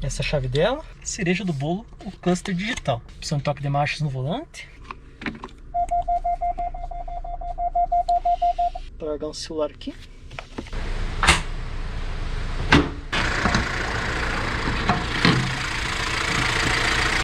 Essa é a chave dela. Cereja do bolo, o cluster digital. Opção de toque de marchas no volante. Para largar um celular aqui.